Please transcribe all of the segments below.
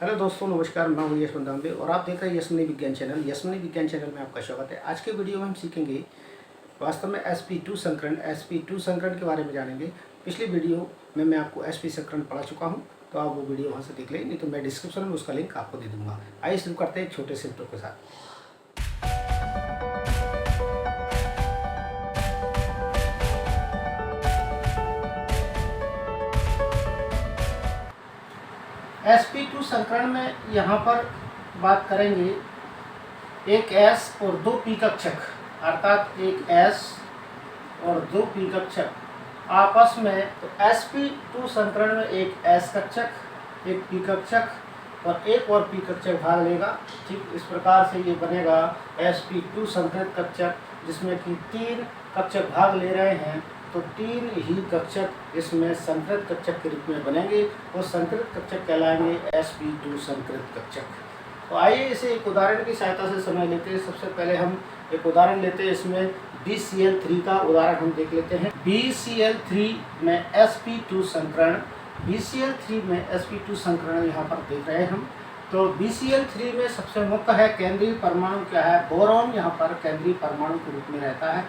Hello दोस्तों, नमस्कार। मैं हूँ यशवंत दामबे और आप देख रहे हैं यशमनी विज्ञान चैनल। यशमनी विज्ञान चैनल में आपका स्वागत है। आज के वीडियो में हम सीखेंगे वास्तव में sp2 संकरण के बारे में जानेंगे। पिछली वीडियो में मैं आपको sp संकरण पढ़ा चुका हूँ, तो आप वो वीडियो वहाँ से देख लें, नहीं तो मैं डिस्क्रिप्शन में उसका लिंक आपको दे दूँगा। आइए शुरू करते हैं एक छोटे से इंट्रो के साथ। sp2 संकरण में यहाँ पर बात करेंगे एक s और दो p कक्षक, अर्थात एक s और दो p कक्षक आपस में। तो sp2 संकरण में एक s कक्षक, एक p कक्षक और एक और p कक्षक भाग लेगा। ठीक इस प्रकार से ये बनेगा sp2 संकरित कक्षक, जिसमें कि तीन कक्षक भाग ले रहे हैं। तो तीन ही कक्षक इसमें संकरित कक्षक के रूप में बनेंगे और संकरित कक्षक कहलाएंगे sp2 संकरित कक्षक। तो आइए इसे एक उदाहरण की सहायता से समझ लेते हैं। सबसे पहले हम एक उदाहरण लेते हैं, इसमें BCl3 का उदाहरण हम देख लेते हैं। BCl3 में sp2 संकरण, BCl3 में sp2 संकरण यहाँ पर देख रहे हैं हम। तो BCl3 में सबसे मुख्य है केंद्रीय परमाणु क्या है, बोरॉन यहाँ पर केंद्रीय परमाणु के रूप में रहता है।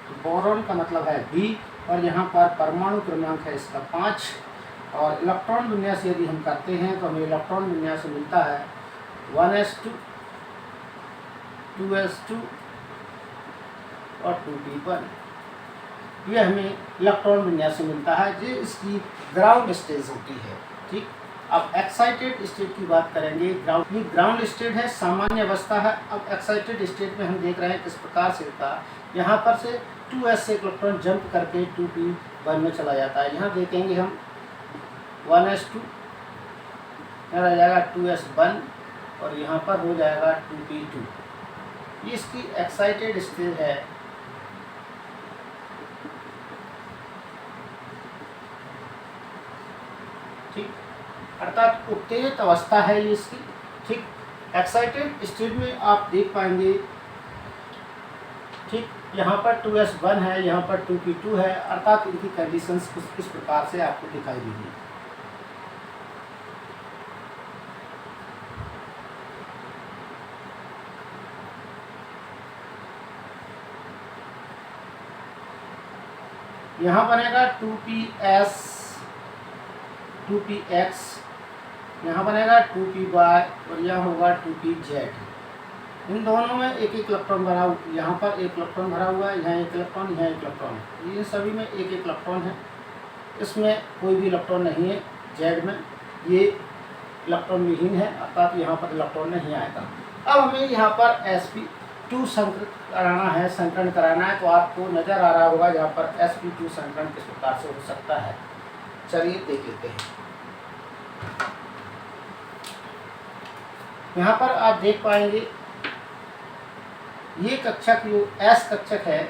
तो बोरॉन का मतलब है B और यहाँ पर परमाणु क्रमांक है इसका 5। और इलेक्ट्रॉन विन्यास यदि हम करते हैं तो हमें इलेक्ट्रॉन विन्यास मिलता है 1s2, 2s2 और 2p1। ये हमें इलेक्ट्रॉन विन्यास मिलता है, जो इसकी ग्राउंड स्टेज होती है। ठीक, अब एक्साइटेड स्टेट की बात करेंगे। ये ग्राउंड स्टेट है, सामान्य अवस्था है। अब एक्साइटेड स्टेट में हम देख रहे हैं किस प्रकार से था। यहाँ पर से 2s से इलेक्ट्रॉन जंप करके 2p1 में चला जाता है। यहाँ देखेंगे हम 1s2 रह जाएगा 2s1 और यहाँ पर हो जाएगा 2p2। ये इसकी एक्साइटेड स्टेट है। ठीक, अर्थात उत्तेजित अवस्था है ये इसकी। ठीक, एक्साइटेड स्टेट में आप देख पाएंगे, ठीक, यहाँ पर 2s1 है, यहाँ पर 2p2 है, अर्थात इनकी कंडीशंस कुछ इस प्रकार से आपको दिखाई देगी। यहाँ बनेगा 2ps, 2px, यहाँ बनेगा 2py और यहाँ होगा 2pz। इन दोनों में एक एक इलेक्ट्रॉन भरा, यहाँ पर एक इलेक्ट्रॉन भरा हुआ है, यहाँ एक इलेक्ट्रॉन, यहाँ एक इलेक्ट्रॉन है। ये सभी में एक एक इलेक्ट्रॉन है, इसमें कोई भी इलेक्ट्रॉन नहीं है। जेड में ये इलेक्ट्रॉन विहीन है, अर्थात यहाँ पर इलेक्ट्रॉन नहीं आएगा। अब हमें यहाँ पर sp2 संकरण कराना है, संकरण कराना है। तो आपको नज़र आ रहा होगा यहाँ पर sp2 संकरण किस प्रकार से हो सकता है। चलिए देख लेते हैं। यहाँ पर आप देख पाएंगे ये कक्षक जो S कक्षक है,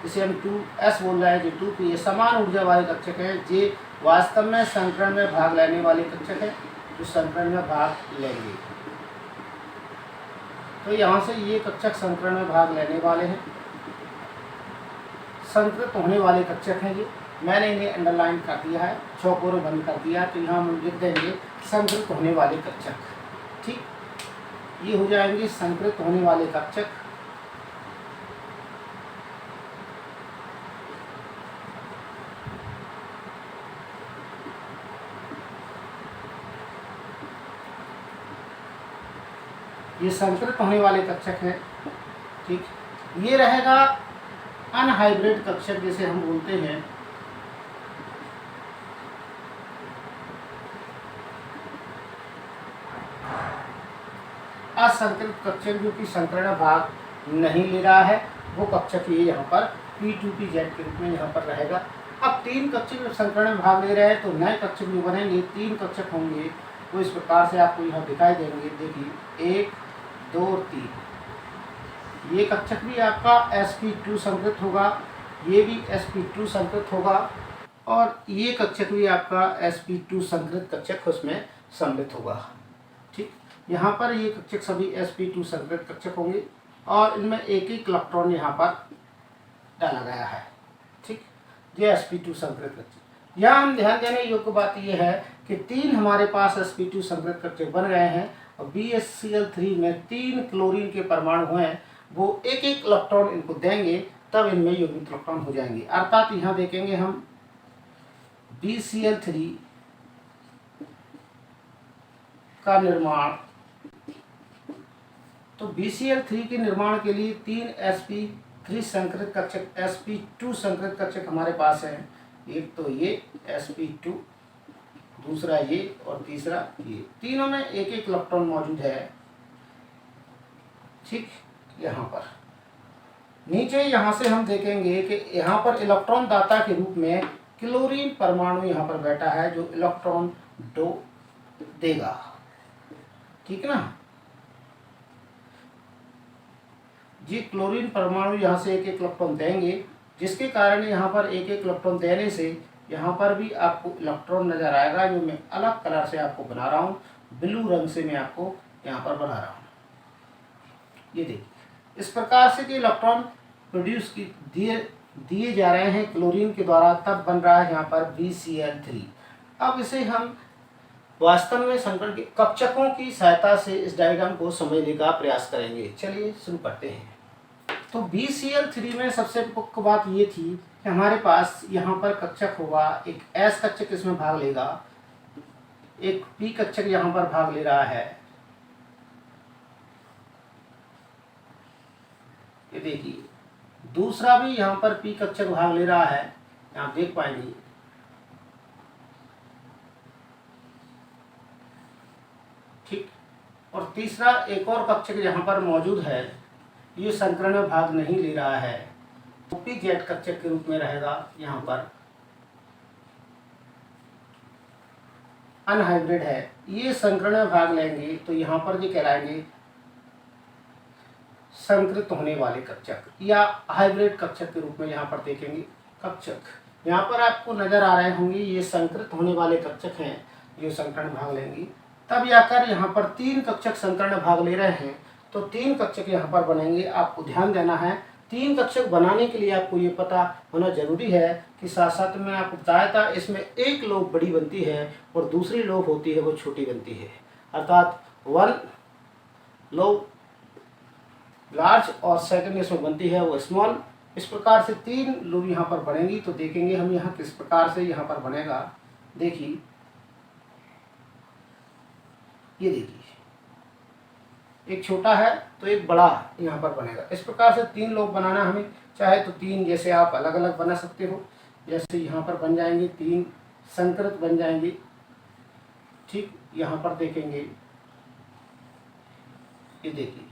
जिसे हम 2s बोल रहे हैं, जो 2p, ये समान ऊर्जा वाले कक्षक है। ये वास्तव में संकरण में भाग लेने वाले कक्षक है, जो संकरण में भाग लेंगे। तो यहाँ से ये कक्षक संकरण में भाग लेने वाले हैं, संकृत होने वाले कक्षक हैं। ये मैंने इन्हें अंडरलाइन कर दिया है, चौकोर बंद कर दिया है। तो यहाँ हम लिख देंगे संकृत होने वाले कक्षक। ठीक, ये हो जाएंगे संकृत होने वाले कक्षक। ये संकृत होने वाले कक्षक है। ठीक, ये रहेगा अनहाइब्रिड कक्षक, जिसे हम बोलते हैं। असंकृत कक्षक जो कि संकरण में भाग नहीं ले रहा है, वो कक्षक ये यहाँ पर p2pz के रूप में यहाँ पर रहेगा। अब तीन कक्षक जब संकरण में भाग ले रहे हैं तो नए कक्षक जो बनेंगे, तीन कक्षक होंगे, वो इस प्रकार से आपको यहाँ दिखाई देंगे। देखिए 1, 2 और 3। ये कक्षक भी आपका sp2 संकृत होगा, ये भी sp2 संकृत होगा और ये कक्षक भी आपका sp2 संकृत कक्षक उसमें सम्मिलित होगा। ठीक, यहाँ पर ये कक्षक सभी sp2 संकृत कक्षक होंगे और इनमें एक एक इलेक्ट्रॉन यहाँ पर डाला गया है। ठीक, ये sp2 संकृत कक्षक। यहाँ हम ध्यान देने योग्य बात यह है कि 3 हमारे पास sp2 संकृत कक्षक बन गए हैं और BaCl3 में 3 क्लोरीन के परमाणु हैं, वो एक एक इलेक्ट्रॉन इनको देंगे तब इनमें यौगिक इलेक्ट्रॉन हो जाएंगे। अर्थात यहाँ देखेंगे हम BCl3 का निर्माण, तो BCl3 के निर्माण के लिए 3 sp3 संकृत कक्षक sp2 संकृत कक्षक हमारे पास है। एक तो ये sp2, दूसरा ये और तीसरा ये, तीनों में एक एक इलेक्ट्रॉन मौजूद है। ठीक, यहाँ पर नीचे यहाँ से हम देखेंगे कि यहाँ पर इलेक्ट्रॉन दाता के रूप में क्लोरीन परमाणु यहाँ पर बैठा है जो इलेक्ट्रॉन दो देगा। ठीक ना, जी क्लोरीन परमाणु यहाँ से एक एक इलेक्ट्रॉन देंगे, जिसके कारण यहाँ पर एक एक इलेक्ट्रॉन देने से यहाँ पर भी आपको इलेक्ट्रॉन नजर आएगा, जो मैं अलग कलर से आपको बना रहा हूँ, ब्लू रंग से मैं आपको यहाँ पर बना रहा हूँ। ये देखिए, इस प्रकार से कि इलेक्ट्रॉन प्रोड्यूस दिए जा रहे हैं क्लोरीन के द्वारा, तब बन रहा है यहाँ पर BCl3। अब इसे हम वास्तव में संकरण के कक्षकों की सहायता से इस डायग्राम को समझने का प्रयास करेंगे। चलिए शुरू करते हैं। तो BCl3 में सबसे मुख्य बात ये थी कि हमारे पास यहाँ पर कक्षक होगा, एक S कक्षक इसमें भाग लेगा, एक P कक्षक यहाँ पर भाग ले रहा है। ये देखिए, दूसरा भी यहाँ पर P कक्षक भाग ले रहा है, आप देख पाएंगे। ठीक, और तीसरा एक और कक्षक यहाँ पर मौजूद है, ये संकरण में भाग नहीं ले रहा है, PZ कक्षक के रूप में रहेगा। यहाँ पर अनहाइब्रिड है, ये संकरण में भाग लेंगे तो यहाँ पर ये कहलाएंगे संकृत होने वाले कक्षक या हाइब्रिड कक्षक के रूप में यहाँ पर देखेंगे कक्षक। यहाँ पर आपको नजर आ रहे होंगे ये संकृत होने वाले कक्षक हैं, जो संकरण में भाग लेंगी। तब जाकर यहाँ पर 3 कक्षक संकरण में भाग ले रहे हैं, तो 3 कक्षक यहाँ पर बनेंगे। आपको ध्यान देना है, 3 कक्षक बनाने के लिए आपको ये पता होना जरूरी है कि साथ साथ में आपको बताया था, इसमें एक लोब बड़ी बनती है और दूसरी लोब होती है वो छोटी बनती है। अर्थात 1 लोब लार्ज और सेकंड इसमें बनती है वो स्मॉल। इस प्रकार से 3 लोब यहाँ पर बनेंगी। तो देखेंगे हम यहाँ किस प्रकार से यहाँ पर बनेगा। देखिए, ये देखिए, एक छोटा है तो एक बड़ा यहाँ पर बनेगा। इस प्रकार से 3 लोब बनाना हमें, चाहे तो 3 जैसे आप अलग अलग बना सकते हो, जैसे यहाँ पर बन जाएंगे 3 संकृत बन जाएंगे। ठीक, यहाँ पर देखेंगे, ये देखिए,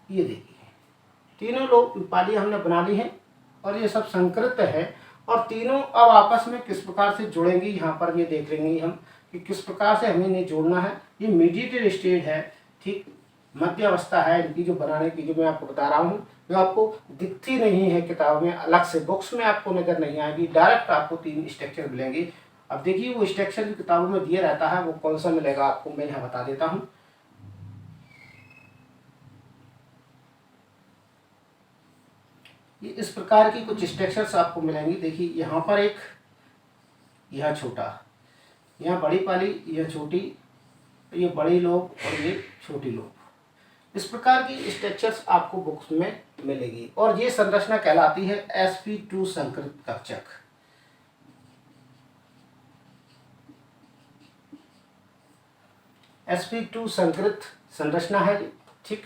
ये देखिए, तीनों लोग पाली हमने बना ली है और ये सब संकृत है। और तीनों अब आपस में किस प्रकार से जुड़ेंगी, यहाँ पर ये देख लेंगे हम कि किस प्रकार से हमें इन्हें जोड़ना है। ये मीडिएटेड स्टेट है, ठीक, मध्य अवस्था है इनकी जो बनाने की, जो मैं आपको बता रहा हूँ, जो आपको दिखती नहीं है किताब में, अलग से बुक्स में आपको नजर नहीं आएगी। डायरेक्ट आपको 3 स्ट्रक्चर मिलेंगे। अब देखिए, वो स्ट्रक्चर जो किताबों में दिया रहता है वो कौन सा मिलेगा आपको, मैं यहाँ बता देता हूँ। ये इस प्रकार की कुछ स्ट्रक्चर्स आपको मिलेंगी। देखिए, यहाँ पर एक, यह छोटा, यहाँ बड़ी पाली, यह छोटी, ये बड़ी लोब और ये छोटी लोब। इस प्रकार की स्ट्रक्चर्स आपको बुक्स में मिलेगी और ये संरचना कहलाती है sp2 संकृत कक्षक। sp2 संकृत संरचना है। ठीक,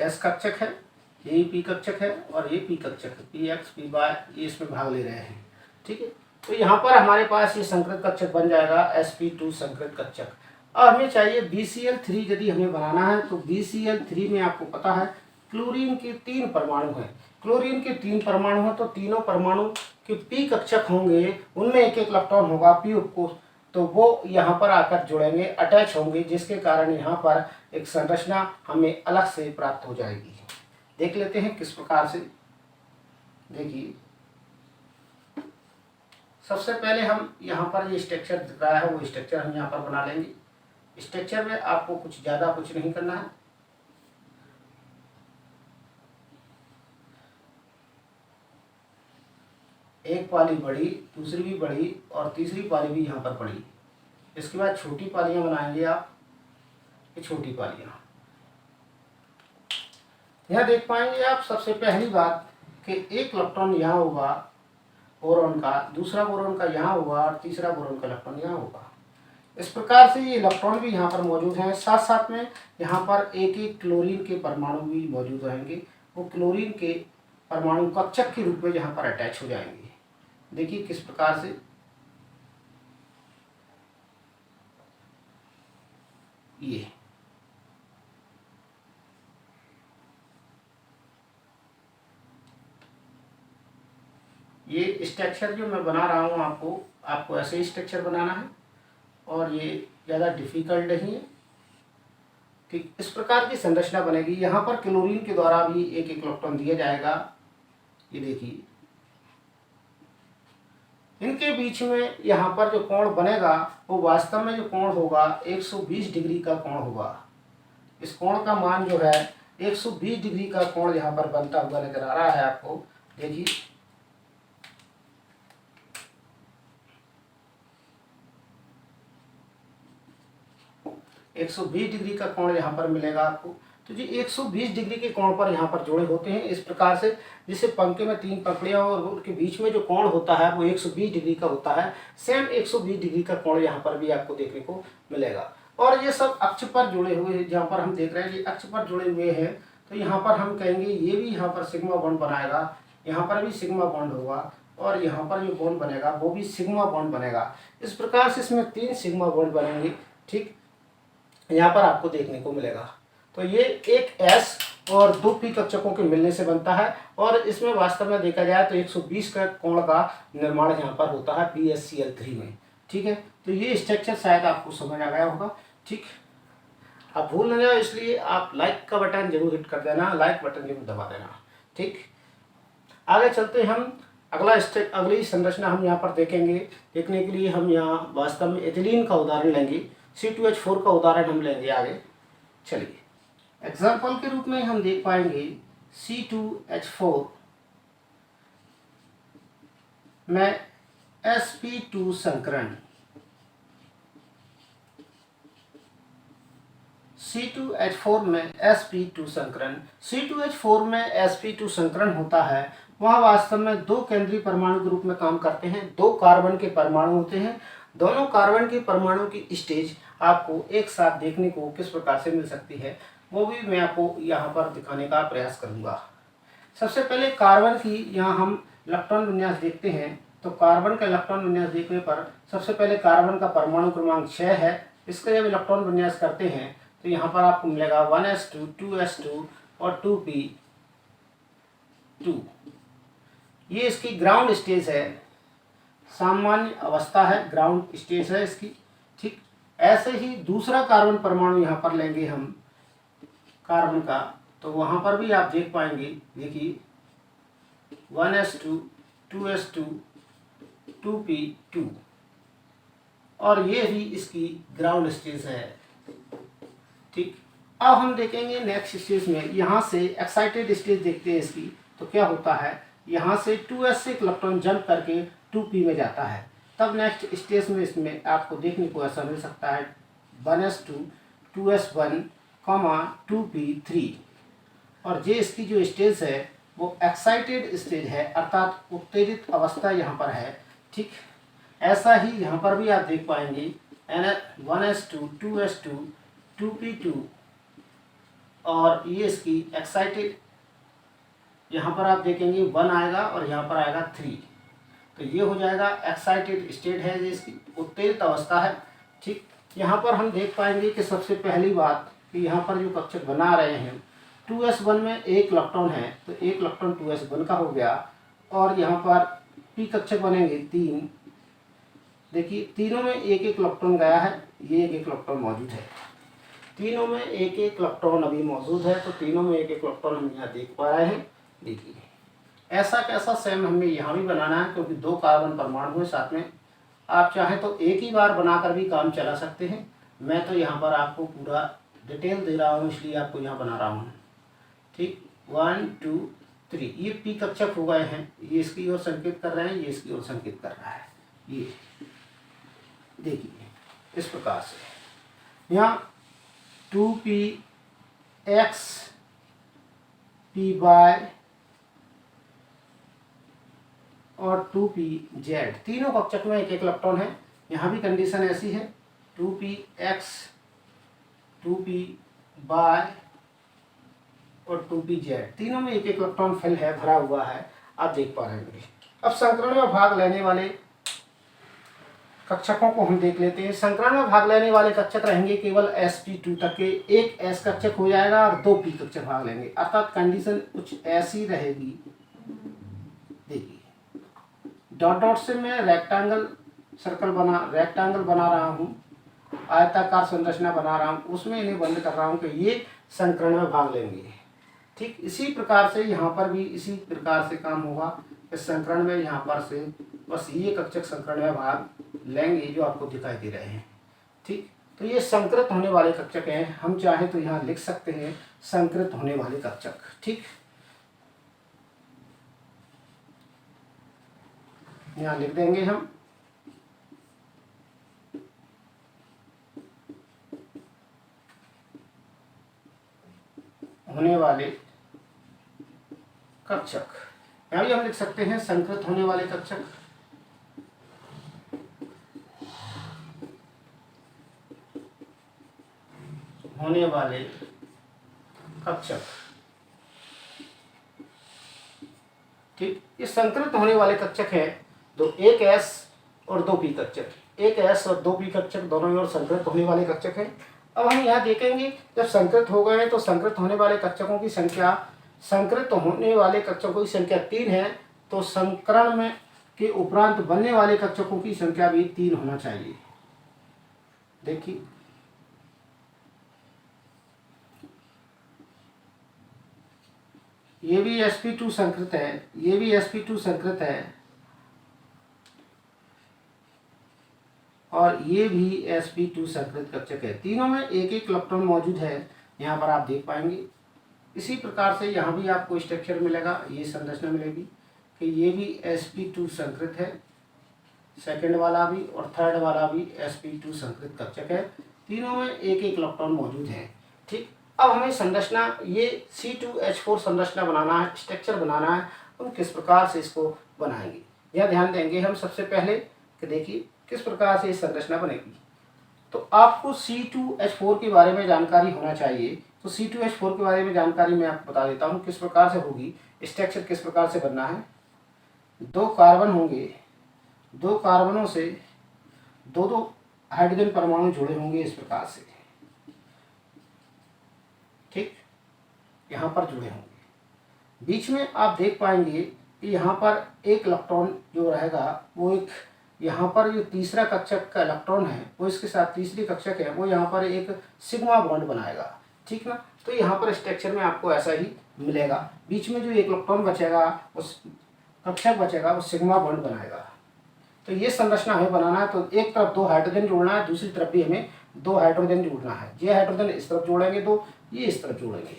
S कक्षक है, ये P कक्षक है और ये P कक्षक है, Px Py, ये इसमें भाग ले रहे हैं। ठीक है, तो यहाँ पर हमारे पास ये संकृत कक्षक बन जाएगा sp2 संकृत कक्षक। अब हमें चाहिए BCl3। यदि हमें बनाना है तो BCl3 में आपको पता है क्लोरीन के 3 परमाणु हैं। क्लोरीन के 3 परमाणु हैं, तो तीनों परमाणु के P कक्षक होंगे, उनमें एक एक इलेक्ट्रॉन होगा P उपकोष, तो वो यहाँ पर आकर जुड़ेंगे, अटैच होंगे, जिसके कारण यहाँ पर एक संरचना हमें अलग से प्राप्त हो जाएगी। देख लेते हैं किस प्रकार से। देखिए, सबसे पहले हम यहाँ पर ये स्ट्रक्चर दिख रहा है, वो स्ट्रक्चर हम यहाँ पर बना लेंगे। स्ट्रक्चर में आपको कुछ ज़्यादा कुछ नहीं करना है। एक पाली बड़ी, दूसरी भी बड़ी और तीसरी पाली भी यहाँ पर बड़ी। इसके बाद छोटी पालियाँ बनाएंगे आप, ये छोटी पालियाँ। यहाँ देख पाएंगे आप सबसे पहली बात कि एक इलेक्ट्रॉन यहाँ होगा बोरॉन का, दूसरा बोरॉन का यहाँ होगा और तीसरा बोरॉन का इलेक्ट्रॉन यहाँ होगा। इस प्रकार से ये इलेक्ट्रॉन भी यहाँ पर मौजूद हैं। साथ साथ में यहाँ पर एक एक क्लोरीन के परमाणु भी मौजूद रहेंगे। वो क्लोरीन के परमाणु कक्षक के रूप में यहाँ पर अटैच हो जाएंगे। देखिए किस प्रकार से ये स्ट्रक्चर जो मैं बना रहा हूँ आपको ऐसे ही स्ट्रक्चर बनाना है और ये ज़्यादा डिफिकल्ट नहीं है। ठीक इस प्रकार की संरचना बनेगी। यहाँ पर क्लोरीन के द्वारा भी एक एक इलेक्ट्रॉन दिया जाएगा। ये देखिए इनके बीच में यहाँ पर जो कोण बनेगा वो वास्तव में जो कोण होगा 120 डिग्री का कोण होगा। इस कोण का मान जो है 120 डिग्री का कोण यहाँ पर बनता हुआ नजर आ रहा है आपको। देखिए 120 डिग्री का कोण यहाँ पर मिलेगा आपको। तो जी 120 डिग्री के कोण पर यहाँ पर जोड़े होते हैं इस प्रकार से, जिससे पंखे में 3 पंखुड़ियाँ और उनके बीच में जो कोण होता है वो 120 डिग्री का होता है। सेम 120 डिग्री का कोण यहाँ पर भी आपको देखने को मिलेगा। और ये सब अक्ष पर जुड़े हुए हैं। जहाँ पर हम देख रहे हैं ये अक्ष पर जुड़े हुए हैं, तो यहाँ पर हम कहेंगे ये भी यहाँ पर सिग्मा बॉन्ड बनाएगा, यहाँ पर भी सिग्मा बॉन्ड होगा और यहाँ पर जो बॉन्ड बनेगा वो भी सिग्मा बॉन्ड बनेगा। इस प्रकार से इसमें 3 सिग्मा बॉन्ड बनेंगे। ठीक यहाँ पर आपको देखने को मिलेगा। तो ये एक S और 2 P कक्षकों के मिलने से बनता है और इसमें वास्तव में देखा जाए तो 120 का कोण का निर्माण यहाँ पर होता है PaCl3 में। ठीक है, तो ये स्ट्रक्चर शायद आपको समझ आ गया होगा। ठीक, आप भूल न जाओ इसलिए आप लाइक का बटन जरूर हिट कर देना, लाइक बटन जरूर दबा देना। ठीक, आगे चलते हम अगली संरचना हम यहाँ पर देखेंगे। देखने के लिए हम यहाँ वास्तव में एथिलीन का उदाहरण लेंगे, C2H4 का उदाहरण हम लेंगे आगे। चलिए एग्जाम्पल के रूप में हम देख पाएंगे C2H4 में sp2 संकरण, C2H4 में sp2 संकरण। C2H4 में sp2 संकरण होता है, वहाँ वास्तव में 2 केंद्रीय परमाणु के रूप में काम करते हैं। 2 कार्बन के परमाणु होते हैं। दोनों कार्बन के परमाणु की स्टेज आपको एक साथ देखने को किस प्रकार से मिल सकती है वो भी मैं आपको यहाँ पर दिखाने का प्रयास करूँगा। सबसे पहले कार्बन की यहाँ हम इलेक्ट्रॉन विन्यास देखते हैं। तो कार्बन का इलेक्ट्रॉन विन्यास देखने पर सबसे पहले कार्बन का परमाणु क्रमांक 6 है। इसका जब इलेक्ट्रॉन विन्यास करते हैं तो यहाँ पर आपको मिलेगा 1s2 2s2 और 2p2। ये इसकी ग्राउंड स्टेज है, सामान्य अवस्था है, ग्राउंड स्टेज है इसकी। ठीक, ऐसे ही दूसरा कार्बन परमाणु यहाँ पर लेंगे हम कार्बन का, तो वहाँ पर भी आप देख पाएंगे। देखिए 1s2 2s2 2p2 और ये भी इसकी ग्राउंड स्टेज है। ठीक, अब हम देखेंगे नेक्स्ट स्टेज में, यहाँ से एक्साइटेड स्टेज देखते हैं इसकी। तो क्या होता है, यहाँ से 2s से इलेक्ट्रॉन जंप करके 2p में जाता है। तब नेक्स्ट स्टेज में इसमें आपको देखने को ऐसा मिल सकता है 1s2 2s1 2p3। और ये इसकी जो स्टेज है वो एक्साइटेड स्टेज है, अर्थात उत्तेजित अवस्था यहाँ पर है। ठीक, ऐसा ही यहाँ पर भी आप देख पाएंगे 1s2 2s2 2p2 और ये इसकी एक्साइटेड, यहाँ पर आप देखेंगे 1 आएगा और यहाँ पर आएगा 3। तो ये हो जाएगा एक्साइटेड स्टेट है, ये इसकी उत्तेजित अवस्था है। ठीक, यहाँ पर हम देख पाएंगे कि सबसे पहली बात कि यहाँ पर जो कक्षक बना रहे हैं 2s1 में 1 इलेक्ट्रॉन है, तो 1 इलेक्ट्रॉन 2s1 का हो गया। और यहाँ पर p कक्षक बनेंगे 3। देखिए तीनों में 1 1 इलेक्ट्रॉन गया है, ये 1 1 इलेक्ट्रॉन मौजूद है। तीनों में 1 1 इलेक्ट्रॉन अभी मौजूद है, तो तीनों में 1 1 इलेक्ट्रॉन हम यहाँ देख पा रहे हैं। देखिए ऐसा कैसा सेम हमें यहाँ भी बनाना है, क्योंकि 2 कार्बन परमाणु है साथ में। आप चाहें तो एक ही बार बनाकर भी काम चला सकते हैं, मैं तो यहाँ पर आपको पूरा डिटेल दे रहा हूँ, इसलिए आपको यहाँ बना रहा हूँ। ठीक, 1 2 3 ये पी कक्षक हो गए हैं, ये इसकी ओर संकेत कर रहे हैं, ये इसकी ओर संकेत कर रहा है। ये देखिए इस प्रकार से यहाँ 2p x p y और 2p z तीनों कक्षक में एक एक इलेक्ट्रॉन है। यहाँ भी कंडीशन ऐसी है, 2p x 2p y और 2p z तीनों में एक एक इलेक्ट्रॉन फिल है, भरा हुआ है, आप देख पा रहे हैं। अब संकरण में भाग लेने वाले कक्षकों को हम देख लेते हैं। संकरण में भाग लेने वाले कक्षक रहेंगे केवल sp2 तक के, एक s कक्षक हो जाएगा और 2 p कक्षक भाग लेंगे, अर्थात कंडीशन कुछ ऐसी रहेगी। देखिए डॉट डॉट से मैं रेक्टेंगल बना रहा हूँ, आयताकार संरचना बना रहा हूँ, उसमें इन्हें बंद कर रहा हूँ कि ये संकरण में भाग लेंगे। ठीक इसी प्रकार से यहाँ पर भी इसी प्रकार से काम होगा। इस संकरण में यहाँ पर से बस ये कक्षक संकरण में भाग लेंगे जो आपको दिखाई दे रहे हैं। ठीक, तो ये संकृत होने वाले कक्षक हैं, हम चाहे तो यहाँ लिख सकते हैं संकृत होने वाले कक्षक। ठीक, यहाँ लिख देंगे हम होने वाले कक्षक, यहाँ भी हम लिख सकते हैं संकृत होने वाले कक्षक। होने वाले कक्षक। ठीक, ये संकृत होने वाले कक्षक है, तो एक s और 2 p कक्षक, एक s और 2 p कक्षक दोनों ही ओर संकृत होने वाले कक्षक है। अब हम यहाँ देखेंगे जब संकृत हो गए हैं तो संकृत होने वाले कक्षकों की संख्या, संकृत होने वाले कक्षकों की संख्या 3 है, तो संकरण में के उपरांत बनने वाले कक्षकों की संख्या भी 3 होना चाहिए। देखिए ये भी sp2 संकृत है, ये भी sp2 संकृत है, और ये भी sp2 संकृत कक्षक है। तीनों में एक एक इलेक्ट्रॉन मौजूद है, यहाँ पर आप देख पाएंगे। इसी प्रकार से यहाँ भी आपको स्ट्रक्चर मिलेगा, ये संरचना मिलेगी कि ये भी sp2 संकृत है, सेकंड वाला भी और थर्ड वाला भी sp2 संकृत कक्षक है। तीनों में एक एक इलेक्ट्रॉन मौजूद है। ठीक, अब हमें संरचना ये C2H4 संरचना बनाना है, स्ट्रक्चर बनाना है, हम किस प्रकार से इसको बनाएंगे यह ध्यान देंगे हम सबसे पहले कि देखिए किस प्रकार से इस संरचना बनेगी। तो आपको C2H4 के बारे में जानकारी होना चाहिए। तो C2H4 के बारे में जानकारी मैं आपको बता देता हूँ किस प्रकार से होगी, स्ट्रक्चर किस प्रकार से बनना है। 2 कार्बन होंगे, 2 कार्बनों से 2 हाइड्रोजन परमाणु जुड़े होंगे इस प्रकार से। ठीक, यहाँ पर जुड़े होंगे। बीच में आप देख पाएंगे कि यहाँ पर एक इलेक्ट्रॉन जो रहेगा वो एक, यहाँ पर जो तीसरा कक्षक का इलेक्ट्रॉन है वो इसके साथ तीसरी कक्षक है वो यहाँ पर एक सिग्मा बॉन्ड बनाएगा। ठीक ना, तो यहाँ पर स्ट्रक्चर में आपको ऐसा ही मिलेगा। बीच में जो एक इलेक्ट्रॉन बचेगा, उस कक्षक बचेगा, वो सिग्मा बॉन्ड बनाएगा। तो ये संरचना हमें बनाना है, तो एक तरफ 2 हाइड्रोजन जोड़ना है, दूसरी तरफ भी हमें 2 हाइड्रोजन जोड़ना है। ये हाइड्रोजन इस तरफ जोड़ेंगे, 2 ये इस तरफ जोड़ेंगे,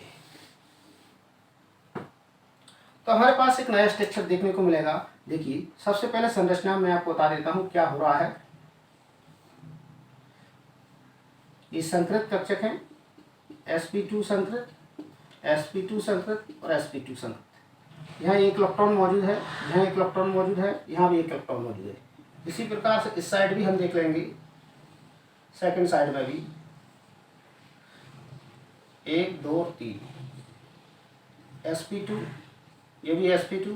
तो हमारे पास एक नया स्ट्रक्चर देखने को मिलेगा। देखिए सबसे पहले संरचना मैं आपको बता देता हूँ क्या हो रहा है। ये संकृत कक्षक है, sp2 संकृत, sp2 संकृत और sp2 संकृत। यहाँ एक इलेक्ट्रॉन मौजूद है, यहाँ एक इलेक्ट्रॉन मौजूद है, यहाँ भी एक इलेक्ट्रॉन मौजूद है। इसी प्रकार से इस साइड भी हम देख लेंगे, सेकंड साइड में भी 1 2 3 sp2, ये भी sp2,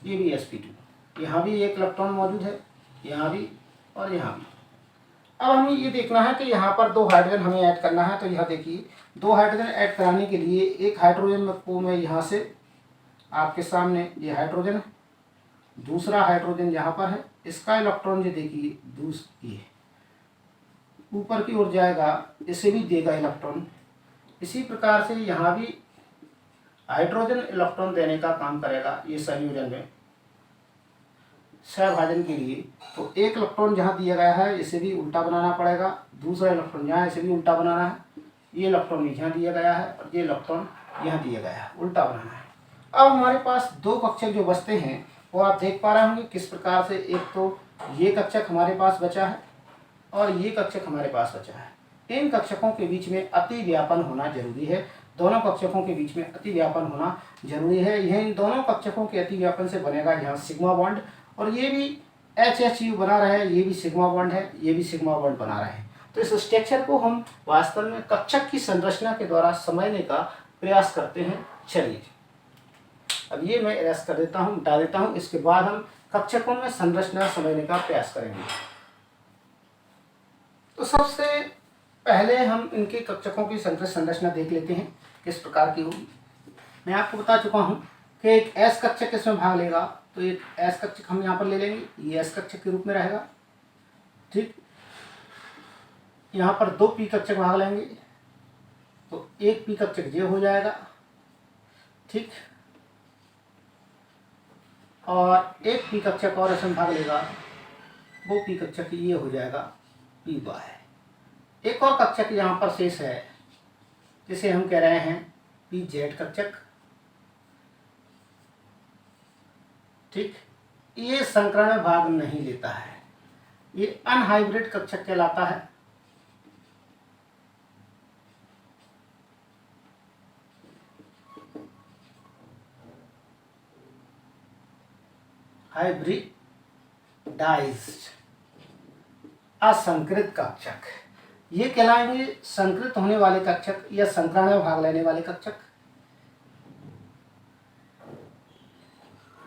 ये भी sp2। यहाँ भी एक इलेक्ट्रॉन मौजूद है, यहाँ भी और यहाँ भी। अब हमें ये देखना है कि यहाँ पर 2 हाइड्रोजन हमें ऐड करना है। तो यहाँ देखिए 2 हाइड्रोजन ऐड कराने के लिए एक हाइड्रोजन को मैं यहाँ से आपके सामने, ये हाइड्रोजन, दूसरा हाइड्रोजन यहाँ पर है, इसका इलेक्ट्रॉन जो देखिए दूसरी ऊपर की ओर जाएगा, इसे भी देगा इलेक्ट्रॉन। इसी प्रकार से यहाँ भी हाइड्रोजन इलेक्ट्रॉन देने का काम करेगा ये संयोजन में। सहभाजन के लिए, तो एक इलेक्ट्रॉन जहाँ दिया गया है इसे भी उल्टा बनाना पड़ेगा, दूसरा इलेक्ट्रॉन यहाँ इसे भी उल्टा बनाना है, ये इलेक्ट्रॉन यहाँ दिया गया है और ये इलेक्ट्रॉन यहाँ दिया गया है, उल्टा बनाना है। अब हमारे पास दो कक्षक जो बचते हैं वो आप देख पा रहे होंगे किस प्रकार से। एक तो ये कक्षक हमारे पास बचा है और ये कक्षक हमारे पास बचा है। इन कक्षकों के बीच में अति व्यापन होना जरूरी है, दोनों कक्षकों के बीच में अति व्यापन होना जरूरी है। यह इन दोनों कक्षकों के अति व्यापन से बनेगा यहाँ सिग्मा बॉन्ड, और ये भी HHU बना रहा है, ये भी सिग्मा बॉन्ड है, ये भी सिग्मा बॉन्ड बना रहा है। तो इस स्ट्रक्चर को हम वास्तव में कक्षक की संरचना के द्वारा समझने का प्रयास करते हैं। चलिए अब ये मैं एरेस्ट कर देता हूँ, मिटा देता हूँ, इसके बाद हम कक्षकों में संरचना समझने का प्रयास करेंगे। तो सबसे पहले हम इनके कक्षकों की संरचना देख लेते हैं किस प्रकार की होगी। मैं आपको बता चुका हूँ कि एक S कक्षक इसमें भाग लेगा, तो एक S कक्षक हम यहाँ पर ले लेंगे, ये S कक्षक के रूप में रहेगा। ठीक, यहाँ पर दो P कक्षक भाग लेंगे, तो एक P कक्षक ये हो जाएगा। ठीक, और एक P कक्षक और इसमें भाग लेगा, वो P कक्षक ये हो जाएगा P बाय। एक और कक्षक यहाँ पर शेष है जिसे हम कह रहे हैं PZ कक्षक। ठीक, ये संकरण में भाग नहीं लेता है, ये अनहाइब्रिड कक्षक कहलाता है। हाइब्रिडाइज्ड असंकृत कक्षक, ये कहलाएंगे संकृत होने वाले कक्षक या संकरण में भाग लेने वाले कक्षक।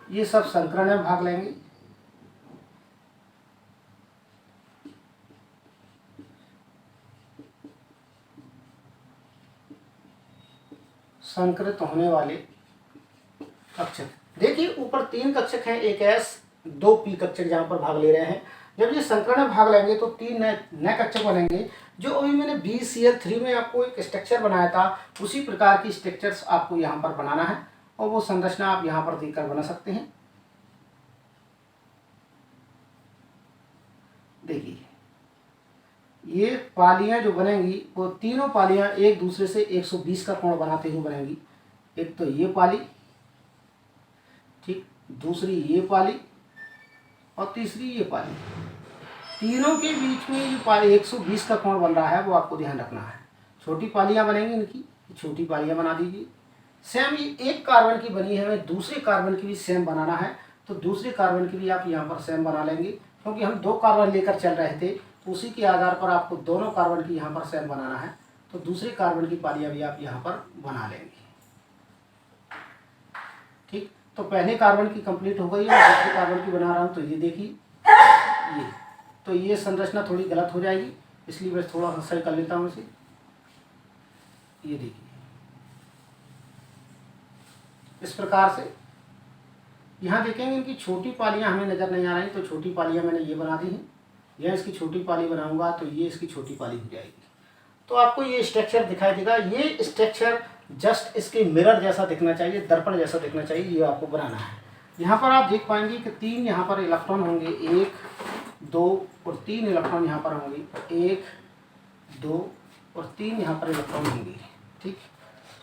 ये सब संकरण में भाग लेंगे। संकृत होने वाले कक्षक, देखिए ऊपर तीन कक्षक हैं, एक S, दो P कक्षक जहाँ पर भाग ले रहे हैं। जब ये संकरण में भाग लेंगे तो तीन नए कक्षक बनेंगे। जो अभी मैंने BCl3 में आपको एक स्ट्रक्चर बनाया था, उसी प्रकार की स्ट्रक्चर्स आपको यहाँ पर बनाना है, और वो संरचना आप यहाँ पर देखकर बना सकते हैं। देखिए ये पालियाँ जो बनेंगी वो तीनों पालियाँ एक दूसरे से 120 का कोण बनाते हुए बनेंगी। एक तो ये पाली, ठीक, दूसरी ये पाली और तीसरी ये पाली। तीनों के बीच में जो पाली 120 का कोण बन रहा है वो आपको ध्यान रखना है। छोटी पालियाँ बनेंगी इनकी, छोटी पालियाँ बना दीजिए। सेम ये एक कार्बन की बनी है, हमें दूसरे कार्बन की भी सेम बनाना है, तो दूसरे कार्बन की भी आप यहाँ पर सेम बना लेंगे। क्योंकि हम दो कार्बन लेकर चल रहे थे, उसी के आधार पर आपको दोनों कार्बन की यहाँ पर सेम बनाना है, तो दूसरे कार्बन की पालियाँ भी आप यहाँ पर बना लेंगे। ठीक, तो पहले कार्बन की कंप्लीट हो गई है, दूसरे कार्बन की बना रहा हूँ। तो ये देखिए ये, तो ये संरचना थोड़ी गलत हो जाएगी, इसलिए मैं थोड़ा सा सही कर लेता हूँ इसे। ये देखिए इस प्रकार से यहाँ देखेंगे इनकी छोटी पालियाँ हमें नज़र नहीं आ रही, तो छोटी पालियाँ मैंने ये बना दी हैं। यह इसकी छोटी पाली बनाऊंगा तो ये इसकी छोटी पाली हो जाएगी। तो आपको ये स्ट्रक्चर दिखाई देगा। ये स्ट्रक्चर जस्ट इसके मिरर जैसा दिखना चाहिए, दर्पण जैसा दिखना चाहिए, ये आपको बनाना है। यहाँ पर आप देख पाएंगे कि तीन यहाँ पर इलेक्ट्रॉन होंगे, 1 2 और 3 इलेक्ट्रॉन यहाँ पर होंगे, 1 2 और 3 यहाँ पर इलेक्ट्रॉन होंगे। ठीक,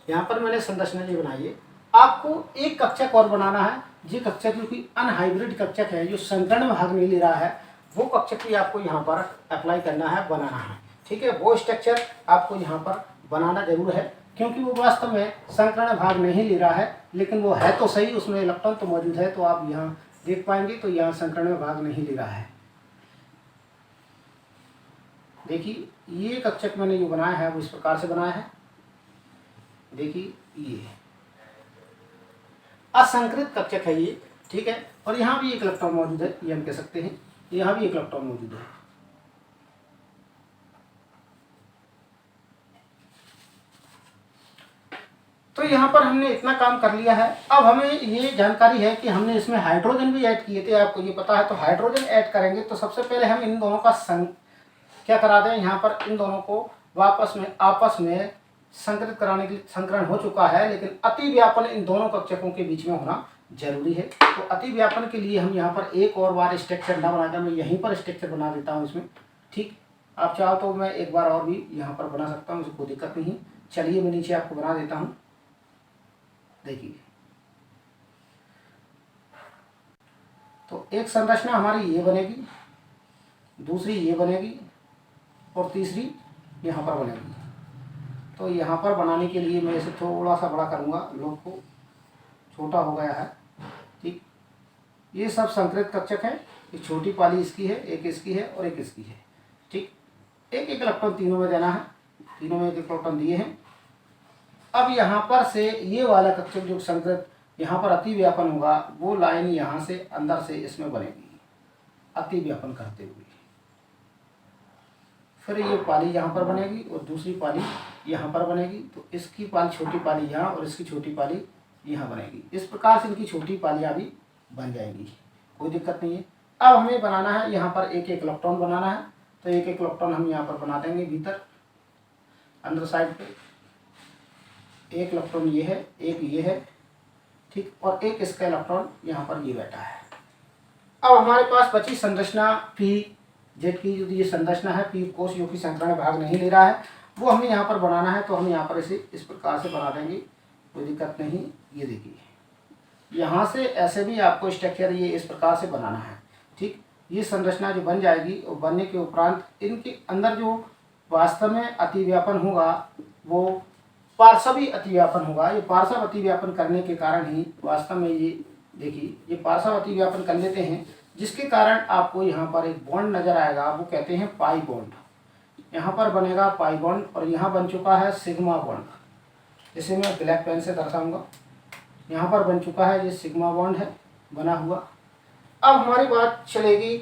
यहाँ पर मैंने संरचना जी बनाई है। आपको एक कक्षक और बनाना है। ये कक्षक जो कि अनहाइब्रिड कक्षक है, जो संकरण में भाग नहीं ले रहा है, वो कक्षक भी आपको यहाँ पर अप्लाई करना है, बनाना है। ठीक है, वो स्ट्रक्चर आपको यहाँ पर बनाना जरूर है, क्योंकि वो वास्तव में संकरण में भाग नहीं ले रहा है, लेकिन वो है तो सही, उसमें इलेक्ट्रॉन तो मौजूद है। तो आप यहाँ देख पाएंगे तो यहाँ संकरण में भाग नहीं ले रहा है। देखिए ये कक्षक मैंने जो बनाया है वो इस प्रकार से बनाया है। देखिए ये असंकृत कक्षक है ये। ठीक है, और यहाँ भी एक इलेक्ट्रॉन मौजूद है, ये हम कह सकते हैं, यहाँ भी एक इलेक्ट्रॉन मौजूद है। तो यहाँ पर हमने इतना काम कर लिया है। अब हमें ये जानकारी है कि हमने इसमें हाइड्रोजन भी ऐड किए थे, आपको ये पता है। तो हाइड्रोजन ऐड करेंगे तो सबसे पहले हम इन दोनों का क्या करा दें, यहाँ पर इन दोनों को वापस में आपस में संकरित कराने के लिए संकरण हो चुका है, लेकिन अति व्यापन इन दोनों कक्षकों के बीच में होना जरूरी है। तो अति व्यापन के लिए हम यहाँ पर एक और बार स्ट्रक्चर ना बनाकर मैं यहीं पर स्ट्रक्चर बना देता हूँ इसमें। ठीक, आप चाहो तो मैं एक बार और भी यहाँ पर बना सकता हूँ, मुझे कोई दिक्कत नहीं। चलिए मैं नीचे आपको बना देता हूँ। देखिए, तो एक संरचना हमारी ये बनेगी, दूसरी ये बनेगी और तीसरी यहाँ पर बनेगी। तो यहाँ पर बनाने के लिए मैं इसे थोड़ा सा बड़ा करूँगा, लोग को छोटा हो गया है। ठीक, ये सब संकृत कक्षक है। एक छोटी पाली इसकी है, एक इसकी है और एक इसकी है। ठीक, एक एक इलेक्ट्रॉन तीनों में देना है, तीनों में एक एक इलेक्ट्रॉन दिए हैं। अब यहाँ पर से ये वाला कक्षक जो संकृत यहाँ पर अति व्यापन होगा, वो लाइन यहाँ से अंदर से इसमें बनेगी अति व्यापन करते हुए। फिर ये पाली यहाँ पर बनेगी और दूसरी पाली यहाँ पर बनेगी। तो इसकी पाली छोटी पाली यहाँ और इसकी छोटी पाली यहाँ बनेगी। इस प्रकार से इनकी छोटी पालियाँ भी बन जाएंगी, कोई दिक्कत नहीं है। अब हमें बनाना है यहाँ पर एक एक इलेक्ट्रॉन बनाना है। तो एक एक इलेक्ट्रॉन हम यहाँ पर बना देंगे भीतर अंदर साइड पे। एक इलेक्ट्रॉन ये है, एक ये है, ठीक, और एक इसका इलेक्ट्रॉन यहाँ पर ये बैठा है। अब हमारे पास बची संरचना पी जेड की, जो ये संरचना है पी कोश जो कि संकरण में भाग नहीं ले रहा है, वो हमें यहाँ पर बनाना है। तो हम यहाँ पर इसे इस प्रकार से बना देंगे, कोई दिक्कत नहीं। ये देखिए, यहाँ से ऐसे भी आपको स्ट्रक्चर ये इस प्रकार से बनाना है। ठीक, ये संरचना जो बन जाएगी और बनने के उपरांत इनके अंदर जो वास्तव में अतिव्यापन होगा वो पार्श्वी अतिव्यापन होगा। ये पार्श्व अतिव्यापन करने के कारण ही वास्तव में ये देखिए, ये पार्श्व अतिव्यापन कर लेते हैं, जिसके कारण आपको यहाँ पर एक बॉन्ड नजर आएगा, वो कहते हैं पाई बॉन्ड। यहाँ पर बनेगा पाई बॉन्ड और यहाँ बन चुका है सिग्मा बॉन्ड, जिसे मैं ब्लैक पेन से दर्शाऊंगा। यहाँ पर बन चुका है, ये सिग्मा बॉन्ड है बना हुआ। अब हमारी बात चलेगी,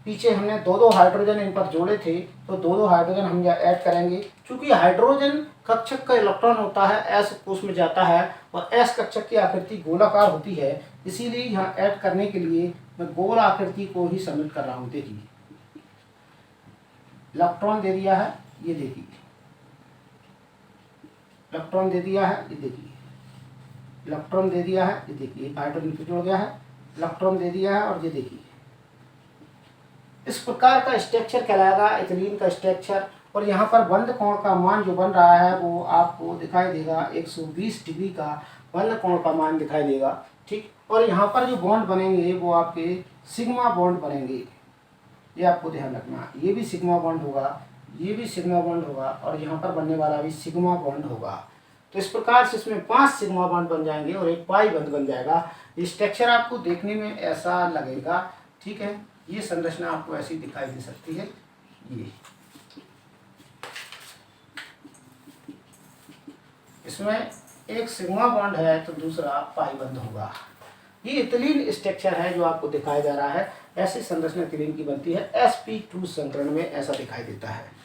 पीछे हमने दो दो हाइड्रोजन इन पर जोड़े थे, तो दो दो हाइड्रोजन हम यहाँ ऐड करेंगे। चूंकि हाइड्रोजन कक्षक का इलेक्ट्रॉन होता है एस कोश में जाता है और एस कक्षक की आकृति गोलाकार होती है, इसीलिए यहाँ ऐड करने के लिए मैं गोल आकृति को ही सम्मिलित कर रहा हूँ। देखिए, इलेक्ट्रॉन दे दिया है, ये देखिए इलेक्ट्रॉन दे दिया है, ये देखिए इलेक्ट्रॉन दे दिया है, ये देखिए हाइड्रोजन फिर जुड़ गया है, इलेक्ट्रॉन दे दिया है और ये देखिए इस प्रकार का स्ट्रक्चर कहलाएगा इथिलीन का स्ट्रक्चर। और यहाँ पर बंद कोण का मान जो बन रहा है वो आपको दिखाई देगा 120 डिग्री का बंद कोण का मान दिखाई देगा। ठीक, और यहाँ पर जो बॉन्ड बनेंगे वो आपके सिग्मा बॉन्ड बनेंगे, ये आपको ध्यान रखना। ये भी सिग्मा बॉन्ड होगा, ये भी सिग्मा बॉन्ड होगा और यहाँ पर बनने वाला भी सिग्मा बॉन्ड होगा। तो इस प्रकार से इसमें 5 सिग्मा बॉन्ड बन जाएंगे और एक पाई बंद बन जाएगा। ये स्ट्रक्चर आपको देखने में ऐसा लगेगा। ठीक है, ये संरचना आपको ऐसी दिखाई दे सकती है। ये इसमें एक सिग्मा बॉन्ड है तो दूसरा पाई बंद होगा। ये इथिलीन स्ट्रक्चर है जो आपको दिखाया जा रहा है। ऐसी संरचना इथिलीन की बनती है। sp2 संकरण में ऐसा दिखाई देता है।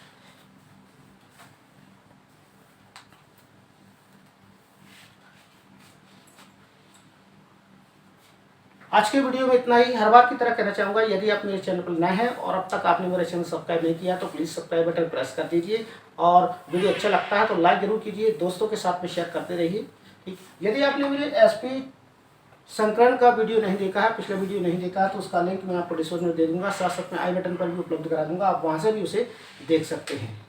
आज के वीडियो में इतना ही। हर बार की तरह कहना चाहूँगा, यदि आप मेरे चैनल पर नए हैं और अब तक आपने मेरे चैनल सब्सक्राइब नहीं किया तो प्लीज़ सब्सक्राइब बटन प्रेस कर दीजिए और वीडियो अच्छा लगता है तो लाइक जरूर कीजिए, दोस्तों के साथ में शेयर करते रहिए। ठीक, यदि आपने मेरे sp संकरण का वीडियो नहीं देखा है, पिछला वीडियो नहीं देखा है, तो उसका लिंक मैं आपको डिस्क्रिप्शन में दे दूँगा, साथ साथ में आई बटन पर भी उपलब्ध करा दूँगा, आप वहाँ से भी उसे देख सकते हैं।